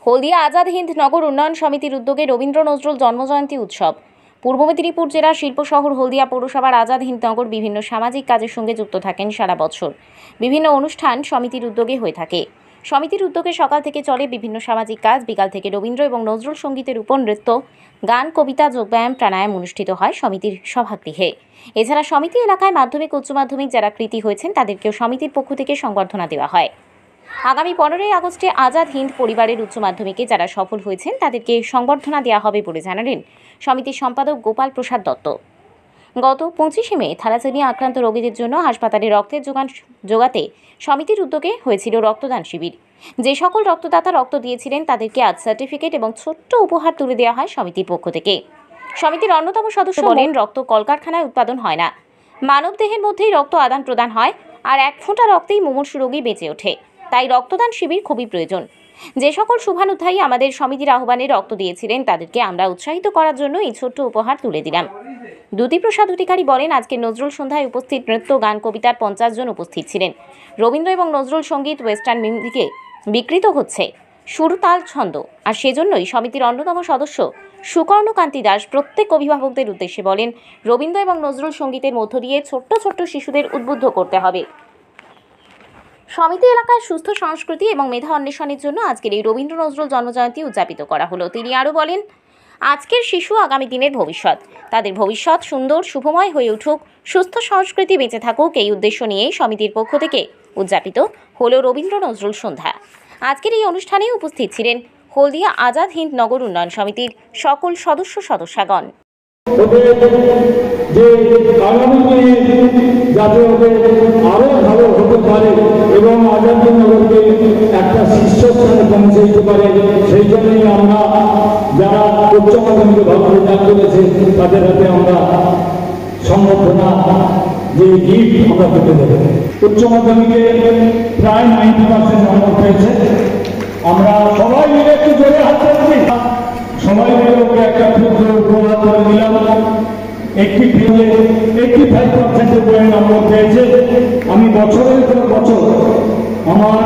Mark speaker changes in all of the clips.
Speaker 1: হলদিয়া আজাদ হিন্দ নগর উন্নয়ন সমিতির উদ্যোগে রবীন্দ্র নজরুল জন্মজয়ন্তী উৎসব। পূর্ব মেদিনীপুর জেলার শিল্প শহর হলদিয়া পৌরসভার আজাদ হিন্দ নগর বিভিন্ন সামাজিক কাজের সঙ্গে যুক্ত থাকেন সারা বছর। বিভিন্ন অনুষ্ঠান সমিতির উদ্যোগে হয়ে থাকে। সমিতির উদ্যোগে সকাল থেকে চলে বিভিন্ন সামাজিক কাজ, বিকাল থেকে রবীন্দ্র এবং নজরুল সঙ্গীতের উপর নৃত্য, গান, কবিতা, যোগব্যায়াম, প্রাণায়াম অনুষ্ঠিত হয় সমিতির সভাগৃহে। এছাড়া সমিতি এলাকায় মাধ্যমিক, উচ্চ মাধ্যমিক যারা কৃতী হয়েছেন তাদেরকেও সমিতির পক্ষ থেকে সংবর্ধনা দেওয়া হয়। আগামী 15ই আগস্টে আজাদ হিন্দ পরিবারের উচ্চ মাধ্যমিকে যারা সফল হয়েছেন তাদেরকে সংবর্ধনা দেওয়া হবে বলে জানালেন সমিতির সম্পাদক গোপাল প্রসাদ দত্ত। গত 25শে মে থ্যালাসেমিয়া আক্রান্ত রোগীদের জন্য হাসপাতালে রক্তের যোগাতে সমিতির উদ্যোগে হয়েছিল রক্তদান শিবির। যে সকল রক্তদাতা রক্ত দিয়েছিলেন তাদেরকে আজ সার্টিফিকেট এবং ছোট্ট উপহার তুলে দেওয়া হয় সমিতির পক্ষ থেকে। সমিতির অন্যতম সদস্য বলেন, রক্ত কলকারখানায় উৎপাদন হয় না, মানব দেহের মধ্যেই রক্ত আদান প্রদান হয়, আর এক ফোঁটা রক্তেই মুমূর্ষু রোগী বেঁচে ওঠে। তাই রক্তদান শিবির খুবই প্রয়োজন। যে সকল শুভানুধ্যায়ী আমাদের সমিতির আহ্বানে রক্ত দিয়েছিলেন তাদেরকে আমরা উৎসাহিত করার জন্য এই ছোট্ট উপহার তুলে দিলাম। দ্যুতিপ্রসাদ অধিকারী বলেন, আজকে নজরুল সন্ধ্যায় উপস্থিত নৃত্য, গান, কবিতার 50 জন উপস্থিত ছিলেন। রবীন্দ্র এবং নজরুল সঙ্গীত ওয়েস্টার্ন মিউজিকে বিকৃত হচ্ছে সুর, তাল, ছন্দ, আর সেজন্যই সমিতির অন্যতম সদস্য সুকর্ণকান্তি দাস প্রত্যেক অভিভাবকদের উদ্দেশ্যে বলেন, রবীন্দ্র এবং নজরুল সঙ্গীতের মধ্য দিয়ে ছোট্ট ছোট্ট শিশুদের উদ্বুদ্ধ করতে হবে। সমিতি এলাকায় সুস্থ সংস্কৃতি এবং মেধা অন্বেষণের জন্য আজকের এই রবীন্দ্র নজরুল জন্মজয়ন্তী উদযাপিত করা হলো। তিনি আরও বলেন, আজকের শিশু আগামী দিনের ভবিষ্যৎ, তাদের ভবিষ্যৎ সুন্দর শুভময় হয়ে উঠুক, সুস্থ সংস্কৃতি বেঁচে থাকুক, এই উদ্দেশ্য নিয়েই সমিতির পক্ষ থেকে উদযাপিত হলো রবীন্দ্র নজরুল সন্ধ্যা। আজকের এই অনুষ্ঠানে উপস্থিত ছিলেন হলদিয়া আজাদ হিন্দ নগর উন্নয়ন সমিতির সকল সদস্যগণ।
Speaker 2: যে আগামী দিনে যাতে আরো ভালো হতে পারে এবং আজাদ নগরকে একটা শীর্ষস্থানে পৌঁছে দিতে পারে, সেই জন্যই আমরা যারা উচ্চ মাধ্যমিকে ভালো রেজাল্ট করেছে তাদের হাতে আমরা সংবর্ধনা যে গিফট আমরা পেতে দেবো। উচ্চ মাধ্যমিকে প্রায় 90% নম্বর পেয়েছে। আমরা সবাই মিলে একটু জোরে হাত করছি, সবাই মিলে ওকে একটা ক্ষুদ্র উপহার করে দিলাম। 85% বইয়ের নম্বর পেয়েছে। আমি বছরের পর বছর আমার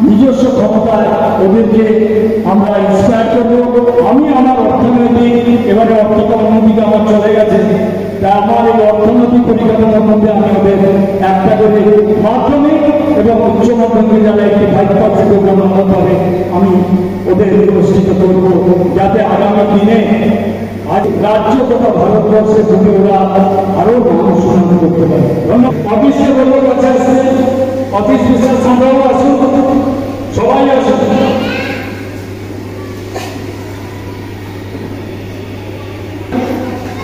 Speaker 2: নিজস্ব ক্ষমতায় ওদেরকে আমরা ইন্সপায়ার করবো। আমি আমার অর্থনৈতিক এবারে অন্যদিকে আমার চলে গেছে, তা আমার এই অর্থনৈতিক পরিকাঠামোর মধ্যে আমি ওদের একটা করে মাধ্যমিক এবং উচ্চ মাধ্যমিক যারা 85% নম্বর পাবে আমি ওদের পুরস্কৃত করব, যাতে আগামী দিনে আজ রাজ্য তথা ভারতবর্ষের বুকে ওরা আরো মানুষ উন্নতি করতে পারে। অফিসে বলবো কাছে আসছে, অফিস বিশাল সংগ্রাম আসুন, সবাই আসুন।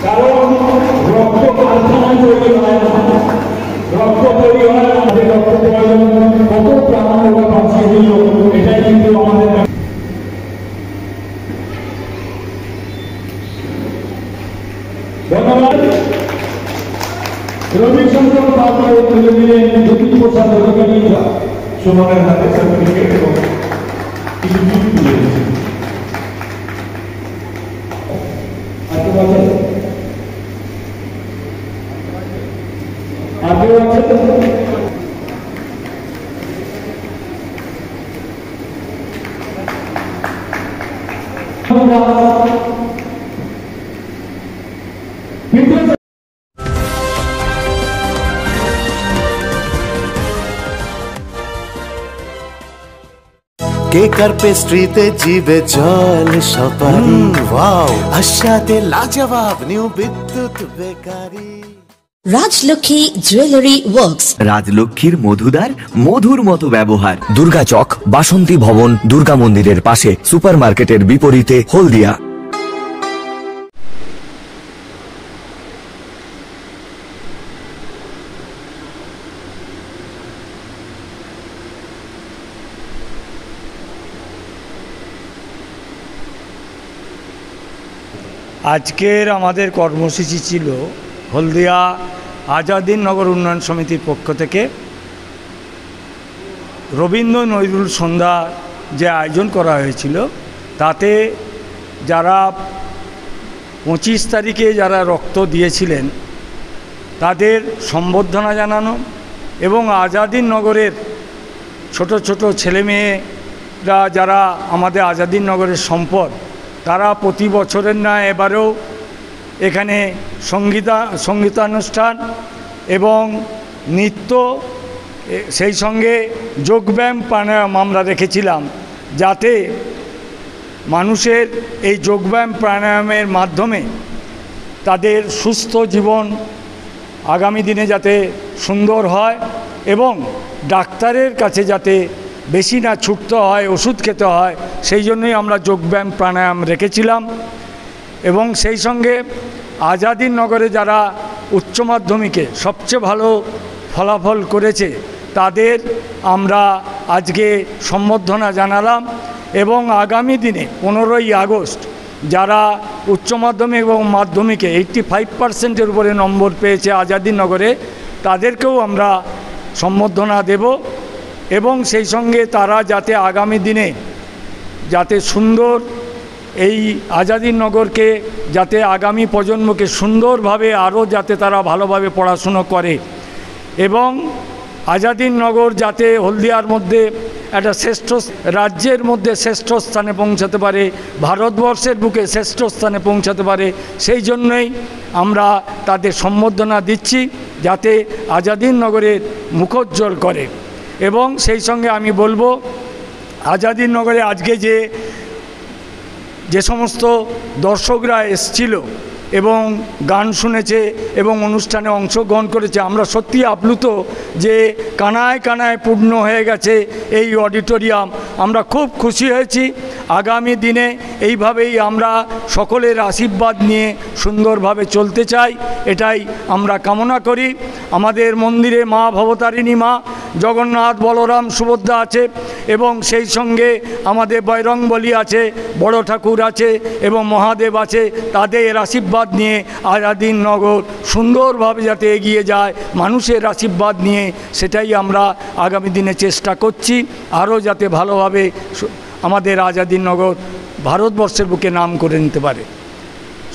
Speaker 2: কারণ রক্ত কারখানায় তৈরি হয় না, রক্ত তৈরি হয় আমাদের রক্ত প্রয়োজন, কত প্রাণ ওরা বাঁচিয়ে দিল, এটাই কিন্তু আমাদের। ধন্যবাদ। রবিশঙ্কর বাবু তুলে দিলেন দ্যুতিপ্রসাদ অধিকারী সুমনের হাতে সার্টিফিকেট এবং কিছু গিফট তুলে দিয়েছেন। আগেও আছে
Speaker 3: কেকার পেস্ট্রিতে জিবে জল সপারি, ওয়াও আশাতে লাজবাব নিউ বিদ্যুৎ বেকারি।
Speaker 4: রাজলক্ষ্মী জুয়েলারি ওয়ার্কস,
Speaker 5: রাজলক্ষ্মীর মধুদার মধুর মতো ব্যবহার।
Speaker 6: দুর্গা চক, বাসন্তী ভবন, দুর্গা মন্দিরের পাশে, সুপার মার্কেটের বিপরীতে, হলদিয়া।
Speaker 7: আজকের আমাদের কর্মসূচি ছিল হলদিয়া আজাদ নগর উন্নয়ন সমিতির পক্ষ থেকে রবীন্দ্র নজরুল সন্ধ্যা যে আয়োজন করা হয়েছিল, তাতে যারা 25 তারিখে যারা রক্ত দিয়েছিলেন তাদের সম্বর্ধনা জানানো এবং আজাদ নগরের ছোট ছোট ছেলে মেয়ে যারা আমাদের আজাদিনগরের সম্পদ, তারা প্রতি বছরের না এবারেও এখানে সঙ্গীতানুষ্ঠান এবং নৃত্য, সেই সঙ্গে যোগব্যায়াম প্রাণায়াম আমরা রেখেছিলাম, যাতে মানুষের এই যোগব্যায়াম প্রাণায়ামের মাধ্যমে তাদের সুস্থ জীবন আগামী দিনে যাতে সুন্দর হয় এবং ডাক্তারের কাছে যাতে বেশি না ছুটতে হয়, ওষুধ খেতে হয়, সেই জন্যই আমরা যোগব্যায়াম প্রাণায়াম রেখেছিলাম। এবং সেই সঙ্গে আজাদিনগরে যারা উচ্চ মাধ্যমিকে সবচেয়ে ভালো ফলাফল করেছে তাদের আমরা আজকে সম্বর্ধনা জানালাম। এবং আগামী দিনে 15ই আগস্ট যারা উচ্চ মাধ্যমিক এবং মাধ্যমিকে 85%-এর উপরে নম্বর পেয়েছে আজাদিনগরে, তাদেরকেও আমরা সম্বর্ধনা দেব। এবং সেই সঙ্গে তারা যাতে আগামী দিনে যাতে সুন্দর এই আজাদিনগরকে, যাতে আগামী প্রজন্মকে সুন্দরভাবে আরও যাতে তারা ভালোভাবে পড়াশুনো করে এবং আজাদিনগর যাতে হলদিয়ার মধ্যে একটা রাজ্যের মধ্যে শ্রেষ্ঠ স্থানে পৌঁছাতে পারে, ভারতবর্ষের বুকে শ্রেষ্ঠ স্থানে পৌঁছাতে পারে, সেই জন্যই আমরা তাদের সম্বর্ধনা দিচ্ছি, যাতে আজাদিনগরের মুখোজ্জ্বল করে। এবং সেই সঙ্গে আমি বলবো, আজাদিনগরে আজকে যে সমস্ত দর্শকরা এসছিল এবং গান শুনেছে এবং অনুষ্ঠানে অংশগ্রহণ করেছে, আমরা সত্যি আপ্লুত যে কানায় কানায় পূর্ণ হয়ে গেছে এই অডিটোরিয়াম। আমরা খুব খুশি হয়েছি। আগামী দিনে এইভাবেই আমরা সকলের আশীর্বাদ নিয়ে সুন্দরভাবে চলতে চাই, এটাই আমরা কামনা করি। আমাদের মন্দিরে মা ভবতারিণী মা, জগন্নাথ, বলরাম, সুভদ্রা আছে এবং সেই সঙ্গে আমাদের বজরংবলী আছে, বড় ঠাকুর আছে এবং মহাদেব আছে। তাদের আশীর্বাদ নিয়ে আজাদিনগর সুন্দরভাবে যাতে এগিয়ে যায়, মানুষের আশীর্বাদ নিয়ে, সেটাই আমরা আগামী দিনে চেষ্টা করছি। আরও যাতে ভালোভাবে আমাদের আজাদিনগর ভারতবর্ষের বুকে নাম করে নিতে পারে।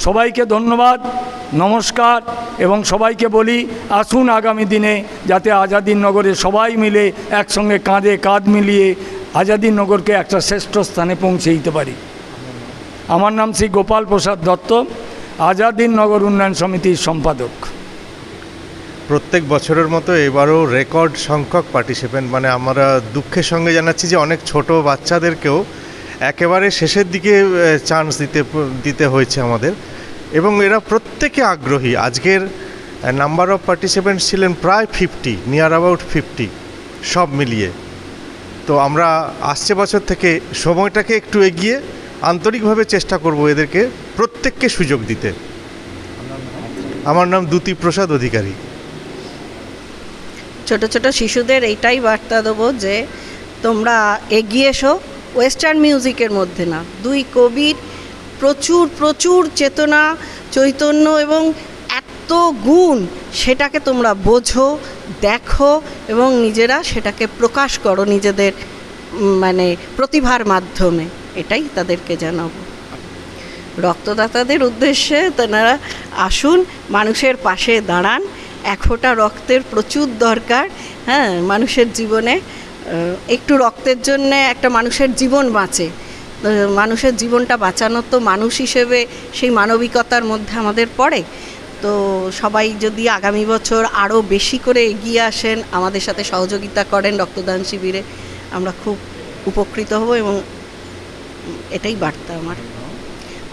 Speaker 7: সবাইকে ধন্যবাদ, নমস্কার। এবং সবাইকে বলি, আসুন আগামী দিনে যাতে আজাদিনগরে সবাই মিলে একসঙ্গে কাঁধে কাঁধ মিলিয়ে আজাদিনগরকে একটা শ্রেষ্ঠ স্থানে পৌঁছে দিতে পারি। আমার নাম শ্রী গোপাল প্রসাদ দত্ত, আজাদিনগর উন্নয়ন সমিতির সম্পাদক।
Speaker 8: প্রত্যেক বছরের মতো এবারও রেকর্ড সংখ্যক পার্টিসিপেন্ট, মানে আমরা দুঃখের সঙ্গে জানাচ্ছি যে অনেক ছোট বাচ্চাদেরকেও একেবারে শেষের দিকে চান্স দিতে হয়েছে আমাদের, এবং এরা প্রত্যেকে আগ্রহী। আজকের নাম্বার অফ পার্টিসিপেন্টস ছিলেন প্রায় 50, নিয়ার অ্যাবাউট 50 সব মিলিয়ে। তো আমরা আসছে বছর থেকে সময়টাকে একটু এগিয়ে আন্তরিকভাবে চেষ্টা করব এদেরকে প্রত্যেককে সুযোগ দিতে। আমার নাম দ্যুতি প্রসাদ অধিকারী।
Speaker 9: ছোট ছোট শিশুদের এইটাই বার্তা দেবো যে তোমরা এগিয়ে এসো, ওয়েস্টার্ন মিউজিকের মধ্যে না। দুই কবির প্রচুর প্রচুর চেতনা, চৈতন্য এবং এত গুণ, সেটাকে তোমরা বোঝো, দেখো এবং নিজেরা সেটাকে প্রকাশ করো নিজেদের মানে প্রতিভার মাধ্যমে, এটাই তাদেরকে জানাবো। রক্তদাতাদের উদ্দেশ্যে তেনারা আসুন, মানুষের পাশে দাঁড়ান। এক ফোঁটা রক্তের প্রচুর দরকার। হ্যাঁ, মানুষের জীবনে একটু রক্তের জন্যে একটা মানুষের জীবন বাঁচে। মানুষের জীবনটা বাঁচানো তো মানুষ হিসেবে সেই মানবিকতার মধ্যে আমাদের পড়ে। তো সবাই যদি আগামী বছর আরও বেশি করে এগিয়ে আসেন, আমাদের সাথে সহযোগিতা করেন রক্তদান শিবিরে, আমরা খুব উপকৃত হব। এবং এটাই বার্তা আমার।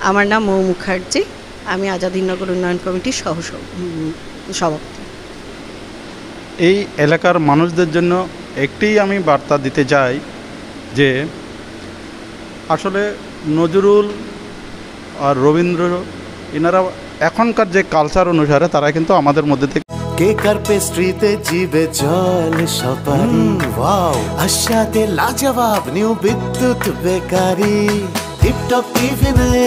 Speaker 9: আমার নাম মৌ মুখার্জি, আমি আজাদিনগর উন্নয়ন কমিটির সভাপতি।
Speaker 10: এই এলাকার মানুষদের জন্য একটি আমি বার্তা দিতে চাই যে আসলে নজরুল আর রবীন্দ্র এনারা এখনকার যে কালচার অনুসারে তারা কিন্তু আমাদের মধ্যে থেকে
Speaker 3: কেক আর পেস্ট্রিতে জিবে জল সপারি ওয়াও আশাতে লাজবাব নিউ বিদ্যুৎ বেকারি টিপটপ টিফিনে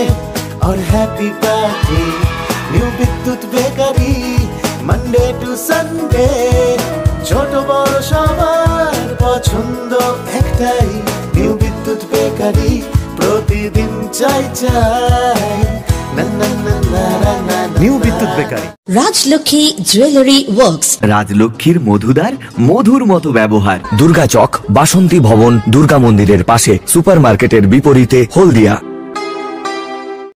Speaker 3: और हैप्पी पार्टी নিউ বিদ্যুৎ বেকারি মানডে টু সানডে ছোট বড় সবার পছন্দ একটাই নিউ বিদ্যুৎ বেকারি প্রতিদিন চাই চাই নিউ বিদ্যুৎ বেকারি।
Speaker 4: রাজলক্ষ্মী জুয়েলারি ওয়ার্কস,
Speaker 5: রাজলক্ষ্মীর মধুদার মধুর মতো ব্যবহার।
Speaker 6: দুর্গা চক, বাসন্তী ভবন, দুর্গা মন্দিরের পাশে, সুপার মার্কেটের বিপরীতে, হলদিয়া।